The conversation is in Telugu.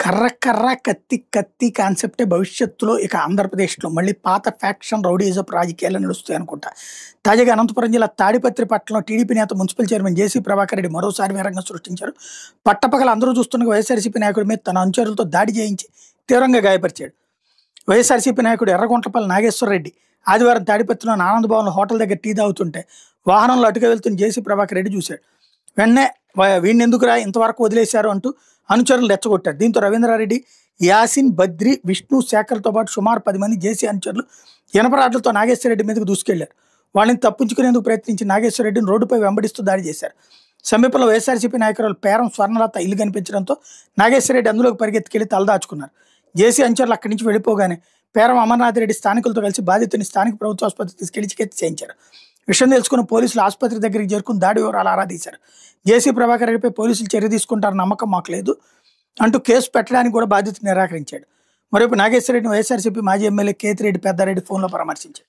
కర్ర కర్ర, కత్తి కత్తి కాన్సెప్టే భవిష్యత్తులో ఇక ఆంధ్రప్రదేశ్‌లో మళ్ళీ పాత ఫ్యాక్షన్ రౌడీయిజపు రాజకీయాలు నడుస్తాయనుకుంటా. తాజాగా అనంతపురం జిల్లా తాడిపత్రి పట్టణంలో టీడీపీ నేత మున్సిపల్ చైర్మన్ జేసీ ప్రభాకర్ రెడ్డి మరోసారి వీరంగం సృష్టించారు. పట్టపగలు అందరూ చూస్తుండగా వైఎస్ఆర్సీపీ నాయకుడి మీద తన అనుచరులతో దాడి చేయించి తీవ్రంగా గాయపరిచాడు. వైఎస్ఆర్సీపీ నాయకుడు ఎర్రగుంట్లపల్లి నాగేశ్వరరెడ్డి ఆదివారం తాడిపత్రిలోని ఆనంద్ భవన్ హోటల్ దగ్గర టీ తాగుతుంటే వాహనంలో అటుగా వెళ్తున్న జేసీ ప్రభాకర్ రెడ్డి చూశాడు. వెంటనే వీడిని ఎందుకురా ఇంతవరకు వదిలేశారు అంటూ అనుచరులు రెచ్చగొట్టారు. దీంతో రవీంద్రారెడ్డి, యాసిన్, బద్రి, విష్ణు, శేఖర్తో పాటు సుమారు 10 మంది జేసీ అనుచరులు ఇనపరాడ్లతో నాగేశ్వరరెడ్డి మీదకు దూసుకెళ్లారు. వాళ్ళని తప్పించుకునేందుకు ప్రయత్నించి నాగేశ్వరరెడ్డిని రోడ్డుపై వెంబడిస్తూ దాడి చేశారు. సమీపంలో వైఎస్ఆర్సీపీ నాయకురాలు పేరం స్వర్ణలత ఇల్లు కనిపించడంతో నాగేశ్వరరెడ్డి అందులోకి పరిగెత్తుకెళ్లి తలదాచుకున్నారు. జేసీ అనుచరులు అక్కడి నుంచి వెళ్ళిపోగానే పేరం అమర్నాథ్ రెడ్డి స్థానికులతో కలిసి బాధితుని స్థానిక ప్రభుత్వ ఆసుపత్రికి తీసుకెళ్లి చికిత్స చేయించారు. విషయం తెలుసుకున్న పోలీసులు ఆసుపత్రి దగ్గరికి చేరుకుని దాడి వివరాలు ఆరా తీశారు. జేసీ ప్రభాకర్ రెడ్డిపై పోలీసులు చర్య తీసుకుంటారన్న నమ్మకం మాకు లేదు అంటూ కేసు పెట్టడానికి కూడా బాధ్యత నిరాకరించాడు. మరోవైపు నాగేశ్వరరెడ్డిని వైఎస్ఆర్సీపీ మాజీ ఎమ్మెల్యే కేతిరెడ్డి పెద్దారెడ్డి ఫోన్లో పరామర్శించారు.